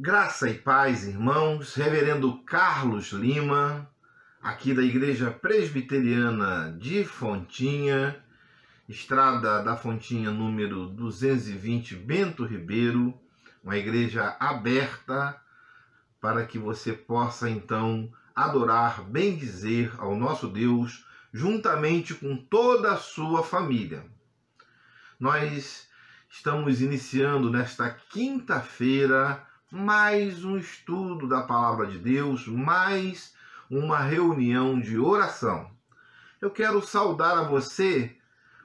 Graça e paz, irmãos. Reverendo Carlos Lima, aqui da Igreja Presbiteriana de Fontinha, Estrada da Fontinha, número 220, Bento Ribeiro, uma igreja aberta para que você possa, então, adorar, bendizer ao nosso Deus, juntamente com toda a sua família. Nós estamos iniciando nesta quinta-feira mais um estudo da Palavra de Deus, mais uma reunião de oração. Eu quero saudar a você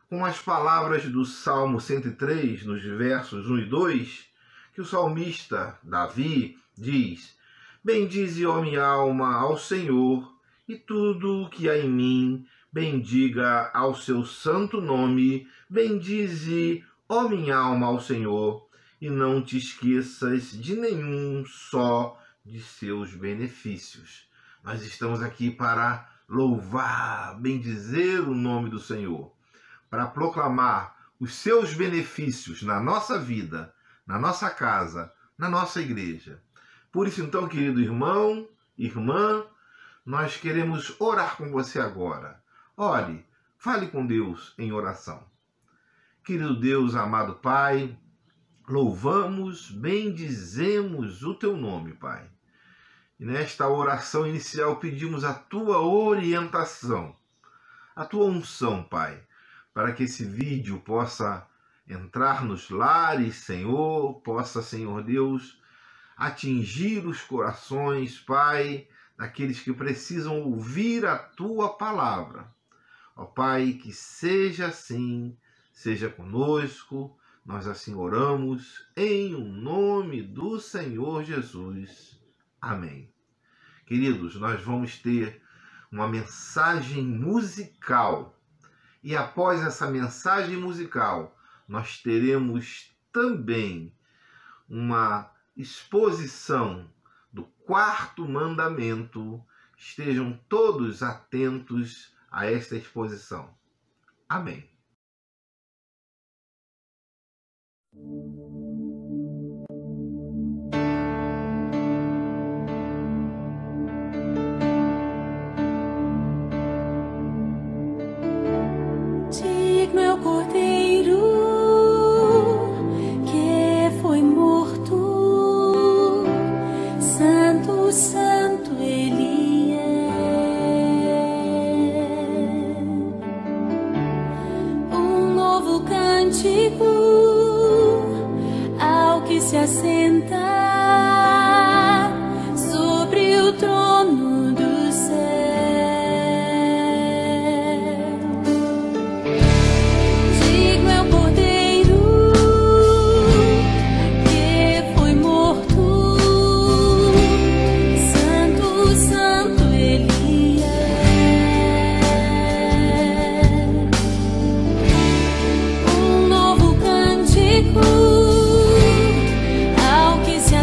com as palavras do Salmo 103, nos versos 1 e 2, que o salmista Davi diz: bendize, ó minha alma, ao Senhor, e tudo o que há em mim, bendiga ao seu santo nome. Bendize, ó minha alma, ao Senhor, e não te esqueças de nenhum só de seus benefícios. Nós estamos aqui para louvar, bendizer o nome do Senhor, para proclamar os seus benefícios na nossa vida, na nossa casa, na nossa igreja. Por isso, então, querido irmão, irmã, nós queremos orar com você agora. Ore, fale com Deus em oração. Querido Deus, amado Pai, louvamos, bendizemos o teu nome, Pai. E nesta oração inicial pedimos a tua orientação, a tua unção, Pai, para que esse vídeo possa entrar nos lares, Senhor, possa, Senhor Deus, atingir os corações, Pai, daqueles que precisam ouvir a tua palavra. Ó Pai, que seja assim, seja conosco, nós assim oramos, em o nome do Senhor Jesus. Amém. Queridos, nós vamos ter uma mensagem musical. E após essa mensagem musical, nós teremos também uma exposição do quarto mandamento. Estejam todos atentos a esta exposição. Amém. Digno é o Cordeiro que foi morto, santo, santo Ele é. Um novo cântico ao que se assenta sobre o trono do céu. Ao que se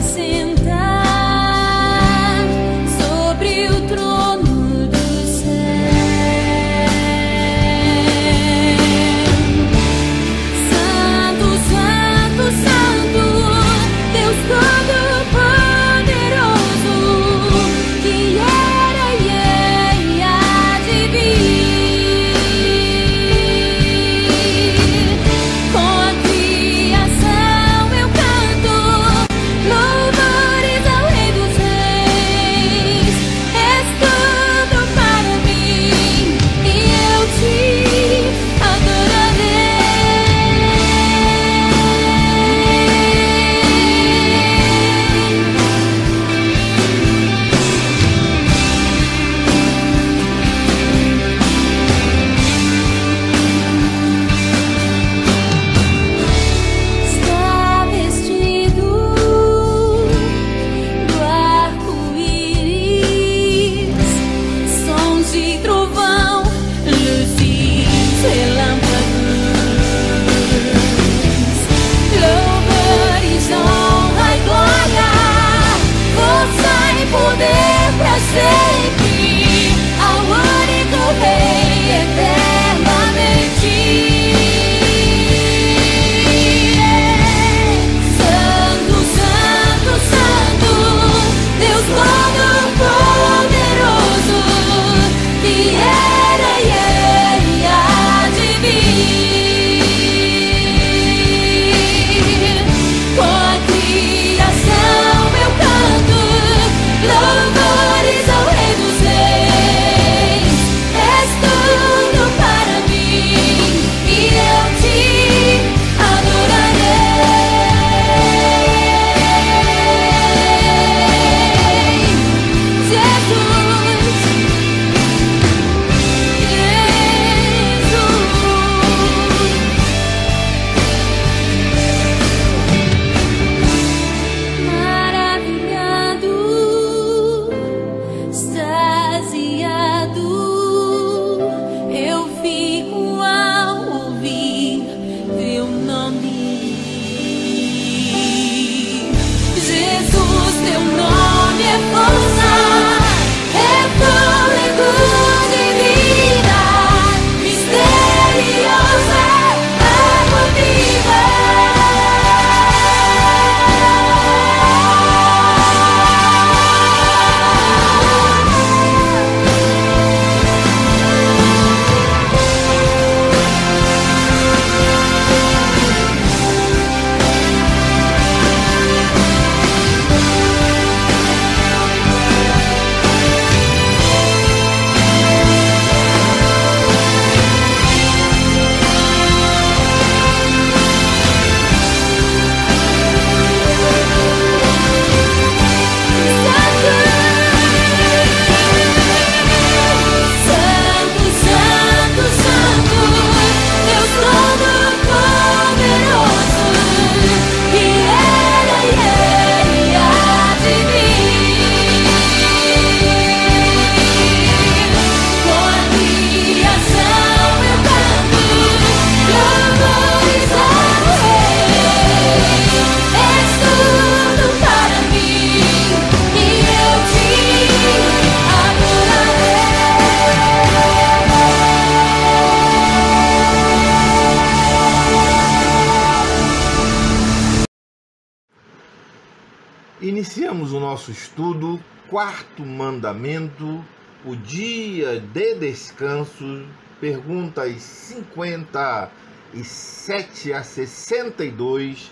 Iniciamos o nosso estudo, quarto mandamento, o dia de descanso, perguntas 57 a 62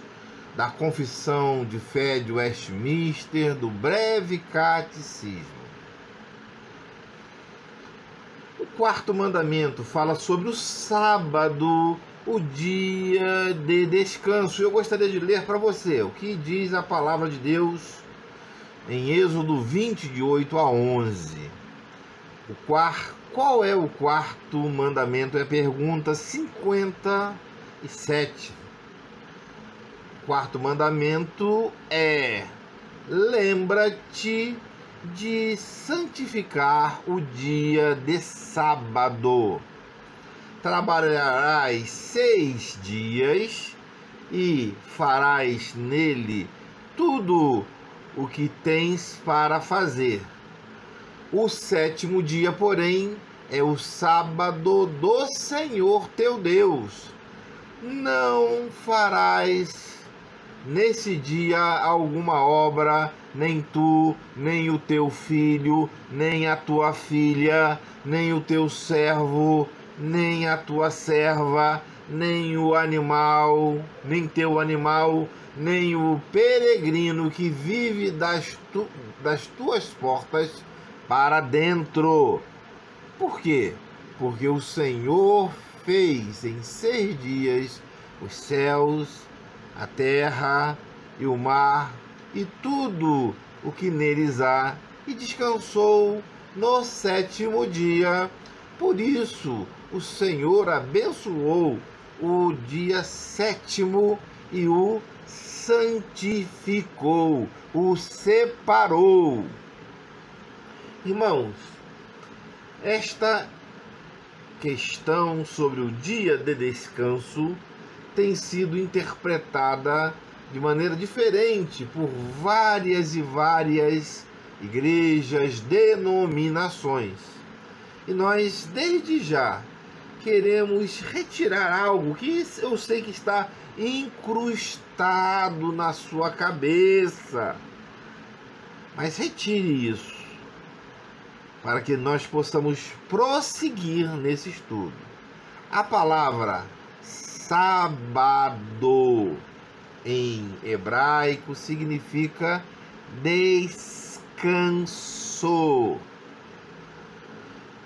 da Confissão de Fé de Westminster, do Breve Catecismo. O quarto mandamento fala sobre o sábado, o dia de descanso. Eu gostaria de ler para você o que diz a palavra de Deus em Êxodo 20, de 8 a 11. Qual é o quarto mandamento? É a pergunta 57. O quarto mandamento é: lembra-te de santificar o dia de sábado. Trabalharás 6 dias e farás nele tudo o que tens para fazer. O 7º dia, porém, é o sábado do Senhor teu Deus. Não farás nesse dia alguma obra, nem tu, nem o teu filho, nem a tua filha, nem o teu servo, nem a tua serva, nem o animal, nem teu animal, nem o peregrino que vive das tuas portas para dentro. Por quê? Porque o Senhor fez em 6 dias os céus, a terra e o mar e tudo o que neles há, e descansou no 7º dia. Por isso o Senhor abençoou o dia 7º e o santificou, o separou. Irmãos, esta questão sobre o dia de descanso tem sido interpretada de maneira diferente por várias e várias igrejas, denominações. E nós, desde já, queremos retirar algo que eu sei que está incrustado na sua cabeça. Mas retire isso, para que nós possamos prosseguir nesse estudo. A palavra sábado em hebraico significa descanso,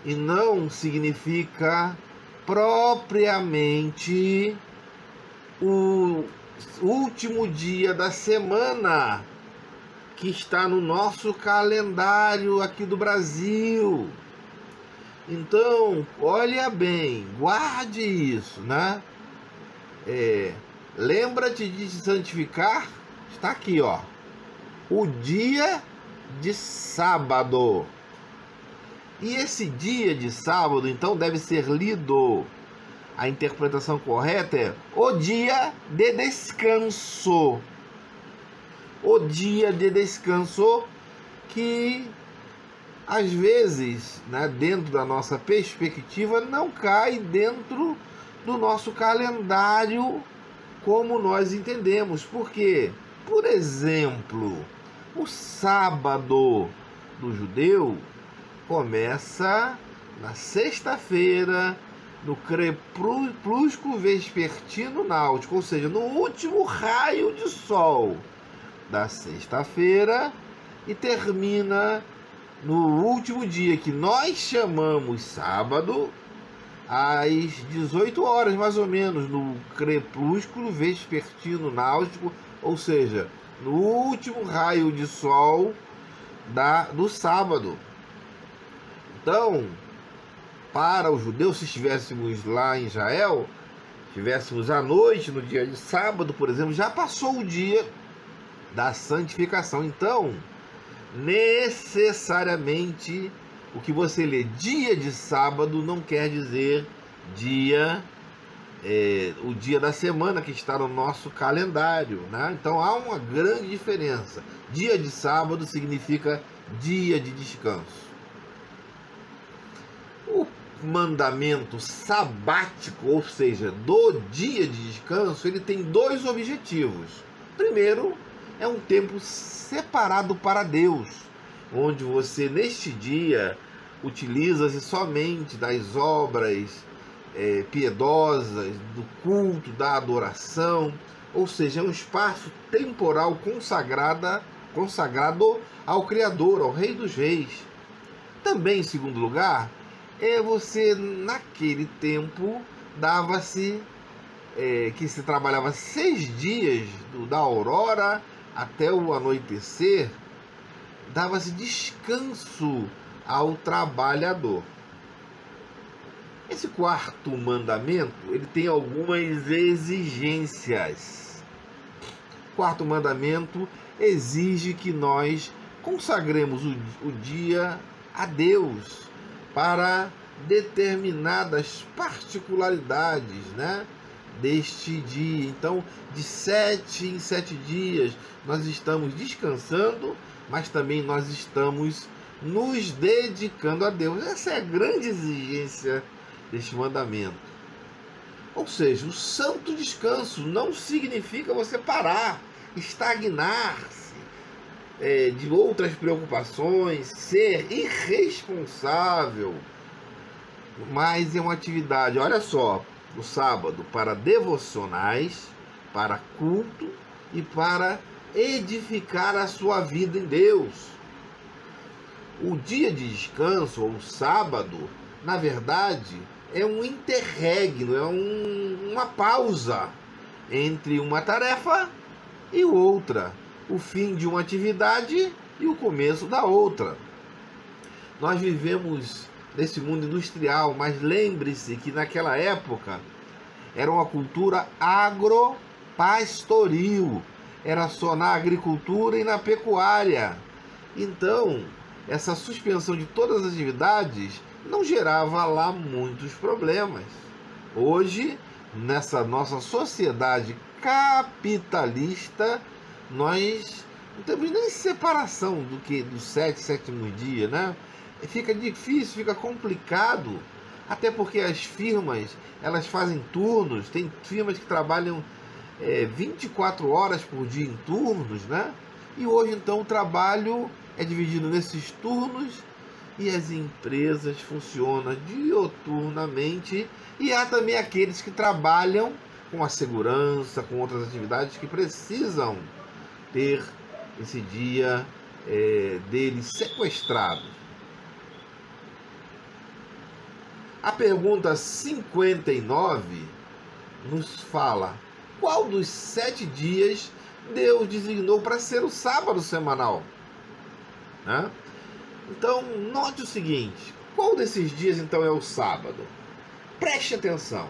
e não significa propriamente o último dia da semana que está no nosso calendário aqui do Brasil. Então, olha bem, guarde isso, né? Lembra-te de santificar, está aqui, ó, o dia de sábado. E esse dia de sábado, então, deve ser lido, a interpretação correta é o dia de descanso. O dia de descanso, que às vezes, né, dentro da nossa perspectiva, não cai dentro do nosso calendário como nós entendemos. Por quê? Por exemplo, o sábado do judeu começa na sexta-feira, no crepúsculo vespertino náutico, ou seja, no último raio de sol da sexta-feira, e termina no último dia, que nós chamamos sábado, às 18 horas mais ou menos, no crepúsculo vespertino náutico, ou seja, no último raio de sol do sábado. Então, para os judeus, se estivéssemos lá em Israel, estivéssemos à noite, no dia de sábado, por exemplo, já passou o dia da santificação. Então, necessariamente, o que você lê dia de sábado não quer dizer o dia da semana que está no nosso calendário, né? Então há uma grande diferença. Dia de sábado significa dia de descanso. O mandamento sabático, ou seja, do dia de descanso, ele tem 2 objetivos. Primeiro, é um tempo separado para Deus, onde você neste dia utiliza-se somente das obras piedosas, do culto, da adoração, ou seja, é um espaço temporal consagrado ao Criador, ao Rei dos Reis. Também, em segundo lugar, você naquele tempo dava-se que se trabalhava 6 dias, da aurora até o anoitecer, dava-se descanso ao trabalhador. Esse quarto mandamento, ele tem algumas exigências. O quarto mandamento exige que nós consagremos o dia a Deus para determinadas particularidades, né, deste dia. Então, de 7 em 7 dias, nós estamos descansando, mas também nós estamos nos dedicando a Deus. Essa é a grande exigência deste mandamento. Ou seja, o santo descanso não significa você parar, estagnar-se de outras preocupações, ser irresponsável, mas é uma atividade, olha só, o sábado para devocionais, para culto e para edificar a sua vida em Deus. O dia de descanso, ou o sábado, na verdade, é um interregno, é uma pausa entre uma tarefa e outra, o fim de uma atividade e o começo da outra. Nós vivemos nesse mundo industrial, mas lembre-se que naquela época era uma cultura agropastoril, era só na agricultura e na pecuária. Então, essa suspensão de todas as atividades não gerava lá muitos problemas. Hoje, nessa nossa sociedade capitalista, nós não temos nem separação do 7º dia, né? Fica difícil, fica complicado, até porque as firmas, elas fazem turnos, tem firmas que trabalham 24 horas por dia em turnos, né? E hoje, então, o trabalho é dividido nesses turnos e as empresas funcionam dioturnamente, e há também aqueles que trabalham com a segurança, com outras atividades que precisam ter esse dia deles sequestrado. A pergunta 59 nos fala: qual dos 7 dias Deus designou para ser o sábado semanal? Né? Então, note o seguinte: qual desses dias então é o sábado? Preste atenção.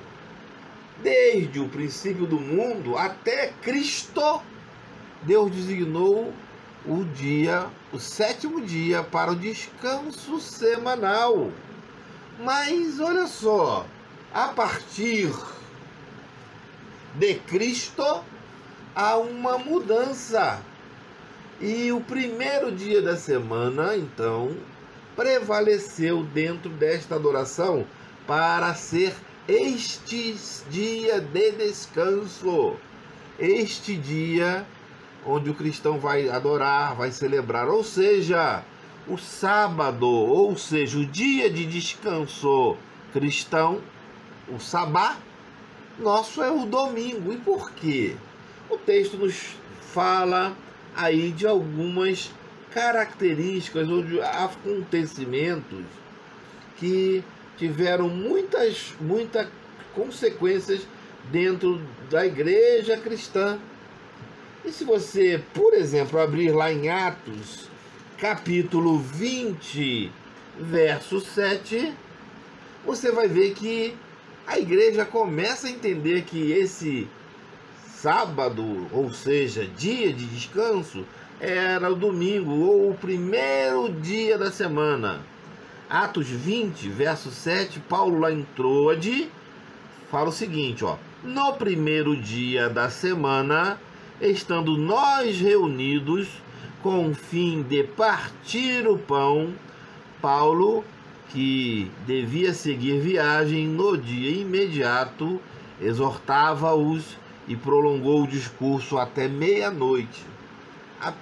Desde o princípio do mundo até Cristo, Deus designou o 7º dia para o descanso semanal. Mas olha só, a partir de Cristo há uma mudança. E o primeiro dia da semana, então, prevaleceu dentro desta adoração para ser este dia de descanso. Este dia onde o cristão vai adorar, vai celebrar, ou seja, o sábado, ou seja, o dia de descanso cristão, o sabá, nosso é o domingo. E por quê? O texto nos fala aí de algumas características ou de acontecimentos que tiveram muitas consequências dentro da igreja cristã. E se você, por exemplo, abrir lá em Atos, capítulo 20, verso 7, você vai ver que a igreja começa a entender que esse sábado, ou seja, dia de descanso, era o domingo, ou o primeiro dia da semana. Atos 20, verso 7, Paulo lá em Troade fala o seguinte, ó: no primeiro dia da semana, estando nós reunidos com o fim de partir o pão, Paulo, que devia seguir viagem no dia imediato, exortava-os e prolongou o discurso até meia-noite. a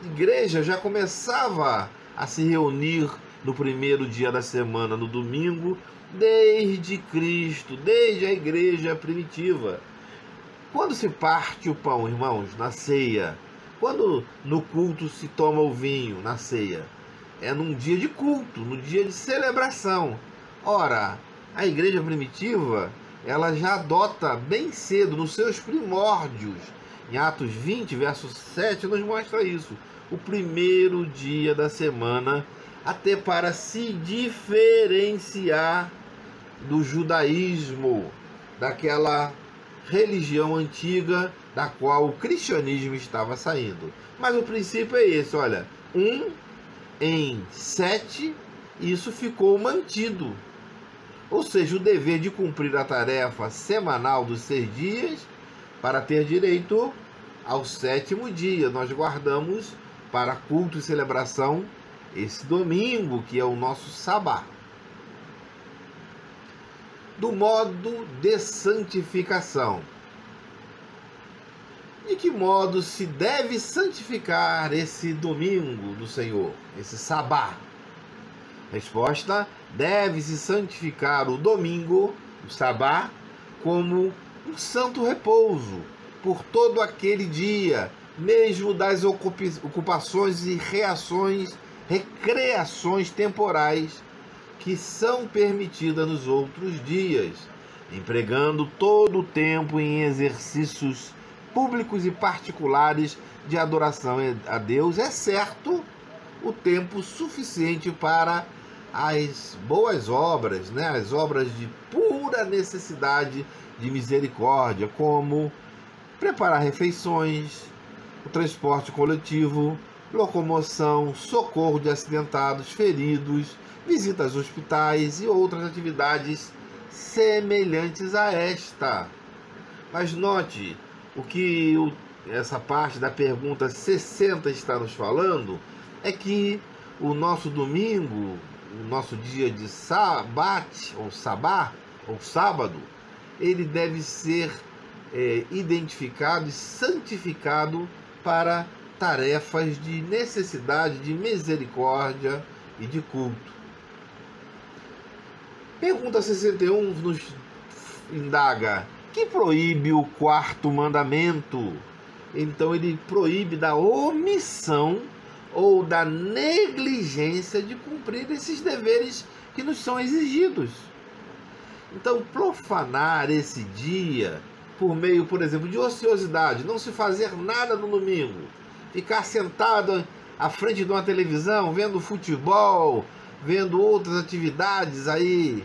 igreja já começava a se reunir no primeiro dia da semana, no domingo, desde Cristo, desde a igreja primitiva. Quando se parte o pão, irmãos, na ceia, quando no culto se toma o vinho, na ceia, é num dia de culto, no dia de celebração. Ora, a igreja primitiva, ela já adota bem cedo, nos seus primórdios, em Atos 20, verso 7, nos mostra isso, o primeiro dia da semana, até para se diferenciar do judaísmo, daquela religião antiga da qual o cristianismo estava saindo. Mas o princípio é esse, olha, 1 em 7, isso ficou mantido. Ou seja, o dever de cumprir a tarefa semanal dos 6 dias para ter direito ao 7º dia. Nós guardamos para culto e celebração esse domingo, que é o nosso sabá. Do modo de santificação. De que modo se deve santificar esse domingo do Senhor, esse sabá? Resposta: deve-se santificar o domingo, o sabá, como um santo repouso, por todo aquele dia, mesmo das ocupações e recreações temporais que são permitidas nos outros dias, empregando todo o tempo em exercícios públicos e particulares de adoração a Deus, exceto o tempo suficiente para as boas obras, né? As obras de pura necessidade de misericórdia, como preparar refeições, o transporte coletivo, locomoção, socorro de acidentados, feridos, visitas aos hospitais e outras atividades semelhantes a esta. Mas note o que essa parte da pergunta 60 está nos falando, é que o nosso domingo, o nosso dia de sabat, ou sabá, ou sábado, ele deve ser identificado e santificado para tarefas de necessidade, de misericórdia e de culto. Pergunta 61 nos indaga: que proíbe o 4º mandamento? Então ele proíbe da omissão ou da negligência de cumprir esses deveres que nos são exigidos. Então, profanar esse dia por meio, por exemplo, de ociosidade, não se fazer nada no domingo, ficar sentado à frente de uma televisão, vendo futebol, vendo outras atividades aí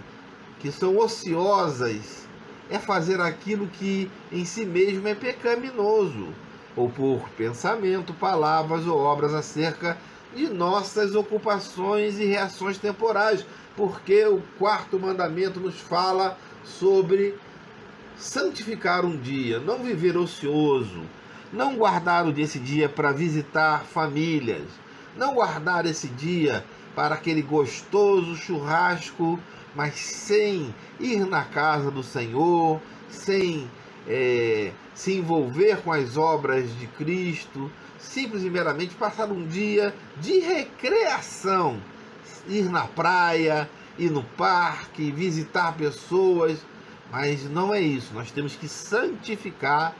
que são ociosas, é fazer aquilo que em si mesmo é pecaminoso, ou por pensamento, palavras ou obras acerca de nossas ocupações e reações temporais, porque o 4º mandamento nos fala sobre santificar um dia, não viver ocioso, não guardar esse dia para visitar famílias, não guardar esse dia para aquele gostoso churrasco, mas sem ir na casa do Senhor, sem se envolver com as obras de Cristo, simples e meramente passar um dia de recreação, ir na praia, ir no parque, visitar pessoas, mas não é isso. Nós temos que santificar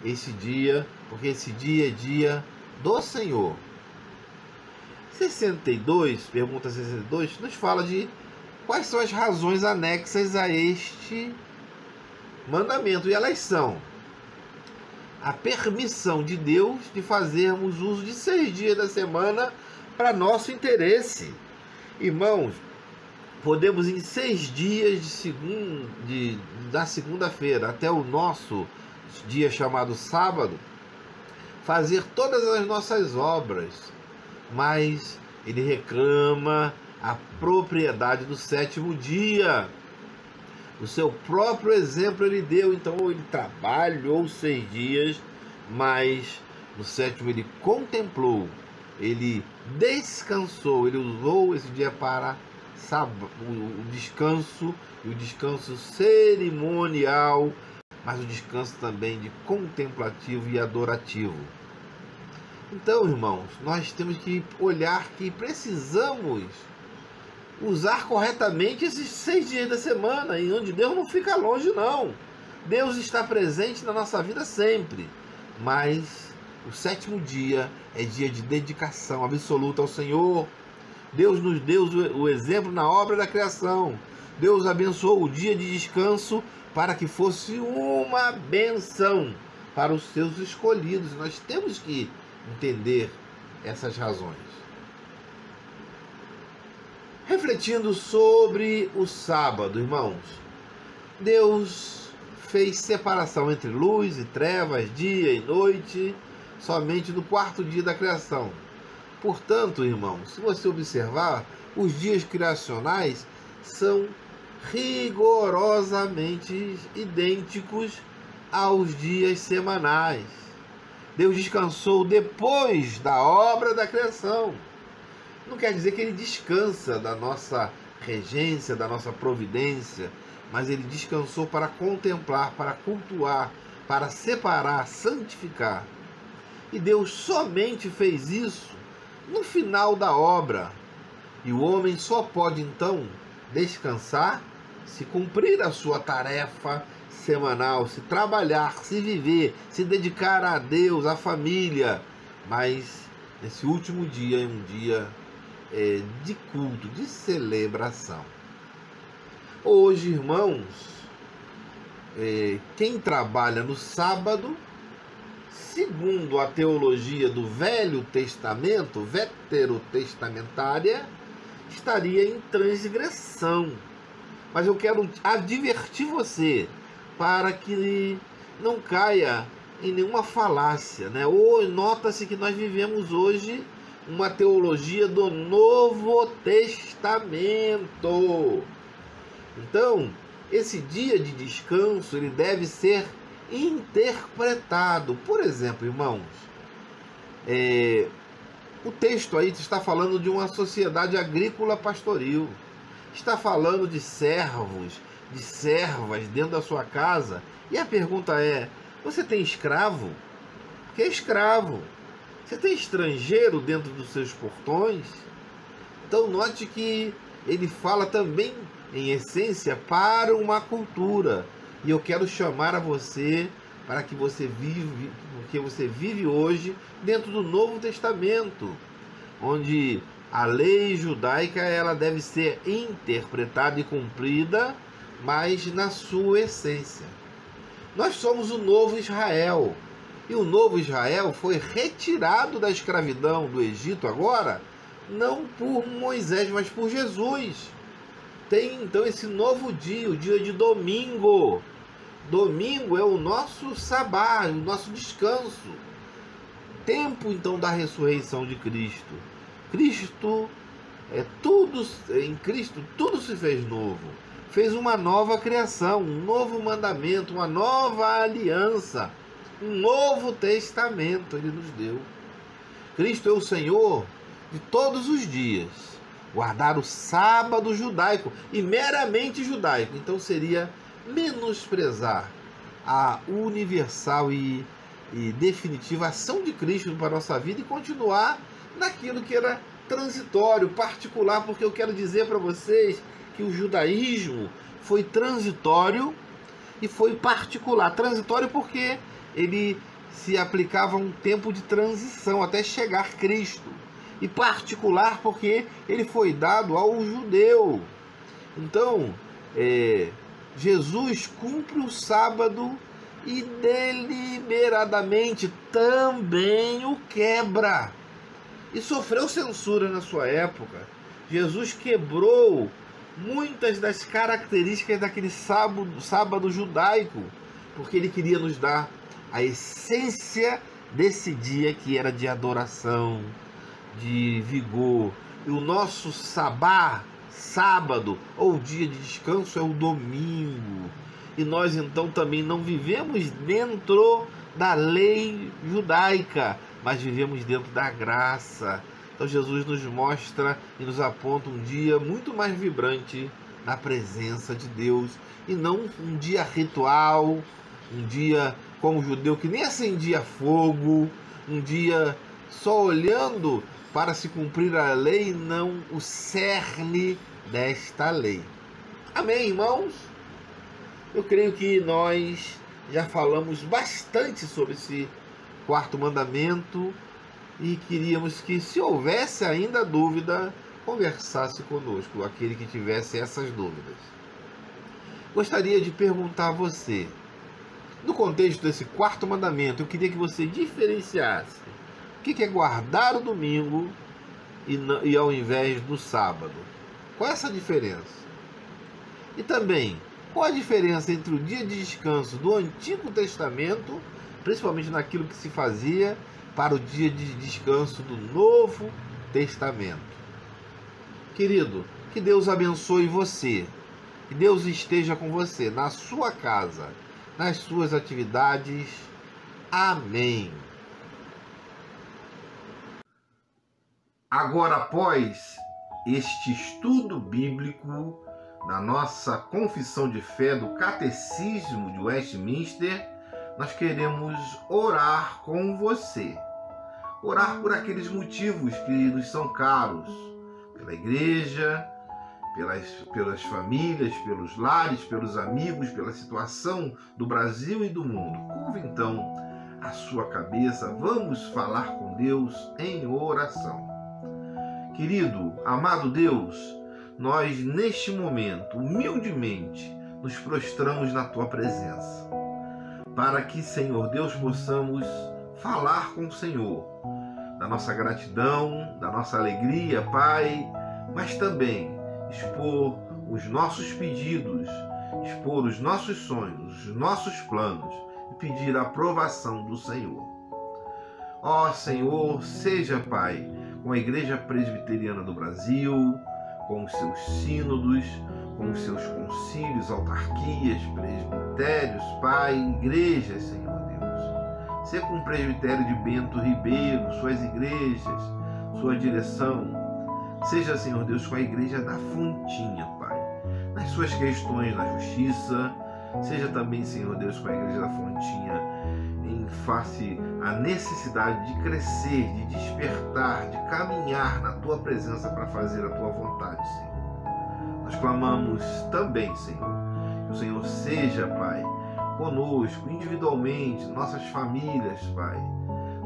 esse dia, porque esse dia é dia do Senhor. 62, pergunta 62, nos fala de quais são as razões anexas a este mandamento, e elas são a permissão de Deus de fazermos uso de 6 dias da semana para nosso interesse. Irmãos, podemos em 6 dias da segunda-feira até o nosso dia chamado sábado, fazer todas as nossas obras, mas ele reclama a propriedade do 7º dia. O seu próprio exemplo ele deu, então ele trabalhou 6 dias, mas no 7º ele contemplou, ele descansou, ele usou esse dia para o descanso, e o descanso cerimonial, mas o descanso também de contemplativo e adorativo. Então, irmãos, nós temos que olhar que precisamos usar corretamente esses 6 dias da semana, e onde Deus não fica longe, não. Deus está presente na nossa vida sempre, mas o 7º dia é dia de dedicação absoluta ao Senhor. Deus nos deu o exemplo na obra da criação. Deus abençoou o dia de descanso para que fosse uma benção para os seus escolhidos. Nós temos que entender essas razões. Refletindo sobre o sábado, irmãos, Deus fez separação entre luz e trevas, dia e noite, somente no 4º dia da criação. Portanto, irmãos, se você observar, os dias criacionais são rigorosamente idênticos aos dias semanais. Deus descansou depois da obra da criação. Não quer dizer que ele descansa da nossa regência, da nossa providência, mas ele descansou para contemplar, para cultuar, para separar, santificar. E Deus somente fez isso no final da obra. E o homem só pode então descansar se cumprir a sua tarefa semanal, se trabalhar, se viver, se dedicar a Deus, à família. Mas esse último dia é um dia de culto, de celebração. Hoje, irmãos, quem trabalha no sábado, segundo a teologia do Velho Testamento, veterotestamentária, estaria em transgressão. Mas eu quero advertir você para que não caia em nenhuma falácia, né? Ou nota-se que nós vivemos hoje uma teologia do Novo Testamento. Então, esse dia de descanso, ele deve ser interpretado. Por exemplo, irmãos, o texto aí está falando de uma sociedade agrícola pastoril. Está falando de servos, de servas dentro da sua casa. E a pergunta é, você tem escravo? Que é escravo? Você tem estrangeiro dentro dos seus portões? Então note que ele fala também, em essência, para uma cultura. E eu quero chamar a você para que você vive hoje dentro do Novo Testamento, onde a lei judaica ela deve ser interpretada e cumprida, mas na sua essência. Nós somos o novo Israel. E o novo Israel foi retirado da escravidão do Egito agora, não por Moisés, mas por Jesus. Tem então esse novo dia, o dia de domingo. Domingo é o nosso sabá, o nosso descanso. Tempo então da ressurreição de Cristo. Em Cristo tudo se fez novo. Fez uma nova criação, um novo mandamento, uma nova aliança, um novo testamento ele nos deu. Cristo é o Senhor de todos os dias. Guardar o sábado judaico, e meramente judaico, então seria menosprezar a universal e definitiva ação de Cristo para a nossa vida e continuar naquilo que era transitório, particular, porque eu quero dizer para vocês que o judaísmo foi transitório e foi particular. Transitório porque ele se aplicava a um tempo de transição até chegar Cristo. E particular porque ele foi dado ao judeu. Então, Jesus cumpre o sábado e deliberadamente também o quebra. E sofreu censura na sua época. Jesus quebrou muitas das características daquele sábado judaico, porque ele queria nos dar a essência desse dia que era de adoração, de vigor. E o nosso sábado ou dia de descanso é o domingo. E nós então também não vivemos dentro da lei judaica, mas vivemos dentro da graça. Então Jesus nos mostra e nos aponta um dia muito mais vibrante na presença de Deus, e não um dia ritual, um dia como o judeu que nem acendia fogo, um dia só olhando para se cumprir a lei, não o cerne desta lei. Amém, irmãos? Eu creio que nós já falamos bastante sobre esse quarto mandamento e queríamos que, se houvesse ainda dúvida, conversasse conosco, aquele que tivesse essas dúvidas. Gostaria de perguntar a você, no contexto desse quarto mandamento, eu queria que você diferenciasse o que é guardar o domingo e ao invés do sábado. Qual é essa diferença? E também, qual a diferença entre o dia de descanso do Antigo Testamento, principalmente naquilo que se fazia, para o dia de descanso do Novo Testamento? Querido, que Deus abençoe você, que Deus esteja com você, na sua casa, nas suas atividades. Amém. Agora, após este estudo bíblico da nossa confissão de fé do Catecismo de Westminster, nós queremos orar com você. Orar por aqueles motivos que nos são caros, pela igreja, pelas famílias, pelos lares, pelos amigos, pela situação do Brasil e do mundo. Curva então a sua cabeça, vamos falar com Deus em oração. Querido, amado Deus, nós neste momento, humildemente, nos prostramos na Tua presença, para que, Senhor Deus, possamos falar com o Senhor, da nossa gratidão, da nossa alegria, Pai, mas também expor os nossos pedidos, expor os nossos sonhos, os nossos planos e pedir a aprovação do Senhor. Ó Senhor, seja, Pai, com a Igreja Presbiteriana do Brasil, com os seus sínodos, com os seus concílios, autarquias, presbitérios, Pai, igrejas, Senhor Deus. Seja com o presbitério de Bento Ribeiro, suas igrejas, sua direção. Seja, Senhor Deus, com a igreja da Fontinha, Pai, nas suas questões na justiça. Seja também, Senhor Deus, com a igreja da Fontinha em face à necessidade de crescer, de despertar, de caminhar na Tua presença para fazer a Tua vontade, Senhor. Nós clamamos também, Senhor, que o Senhor seja, Pai, conosco, individualmente, nossas famílias, Pai,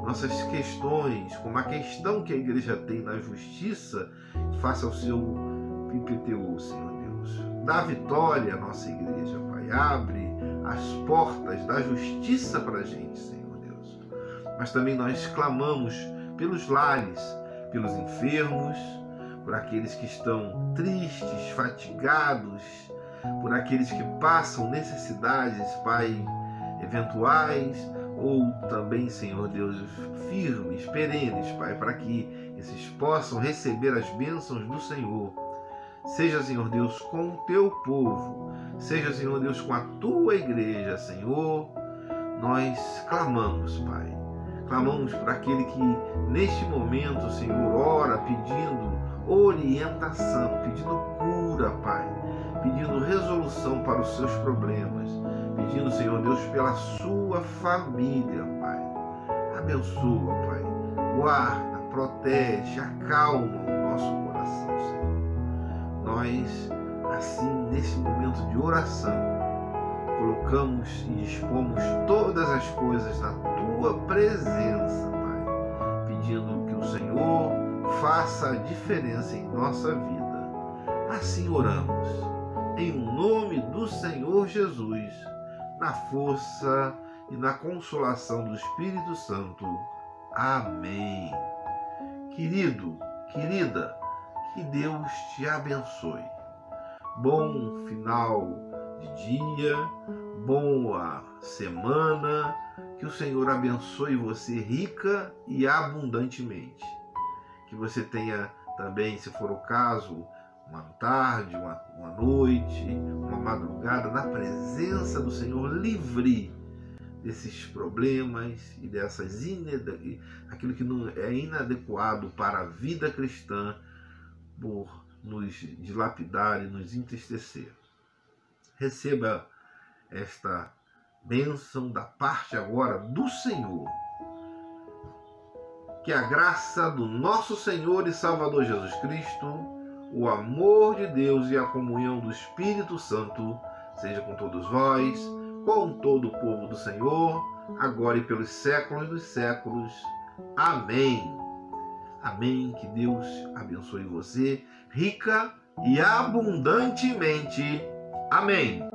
nossas questões, como a questão que a igreja tem na justiça, face ao seu PPTU, Senhor Deus. Dá vitória à nossa igreja, Pai. Abre as portas da justiça para a gente, Senhor Deus. Mas também nós clamamos pelos lares, pelos enfermos, por aqueles que estão tristes, fatigados, por aqueles que passam necessidades, Pai, eventuais, ou também, Senhor Deus, firmes, perenes, Pai, para que esses possam receber as bênçãos do Senhor. Seja, Senhor Deus, com o Teu povo, seja, Senhor Deus, com a Tua igreja, Senhor. Nós clamamos, Pai, clamamos por aquele que neste momento, Senhor, ora pedindo orientação, pedindo cura, Pai, pedindo resolução para os seus problemas, pedindo, Senhor Deus, pela sua família, Pai. Abençoa, Pai, guarda, protege, acalma o nosso coração, Senhor. Nós, assim, nesse momento de oração, colocamos e expomos todas as coisas na Tua presença, Pai, pedindo que o Senhor faça a diferença em nossa vida. Assim oramos, em nome do Senhor Jesus, na força e na consolação do Espírito Santo. Amém. Querido, querida, que Deus te abençoe. Bom final de dia, boa semana, que o Senhor abençoe você rica e abundantemente. Que você tenha também, se for o caso, uma tarde, uma noite, uma madrugada na presença do Senhor, livre desses problemas e dessas aquilo que não é inadequado para a vida cristã, por nos dilapidar e nos entristecer. Receba esta bênção da parte agora do Senhor. Que a graça do nosso Senhor e Salvador Jesus Cristo, o amor de Deus e a comunhão do Espírito Santo seja com todos vós, com todo o povo do Senhor, agora e pelos séculos dos séculos. Amém. Amém. Que Deus abençoe você rica e abundantemente. Amém.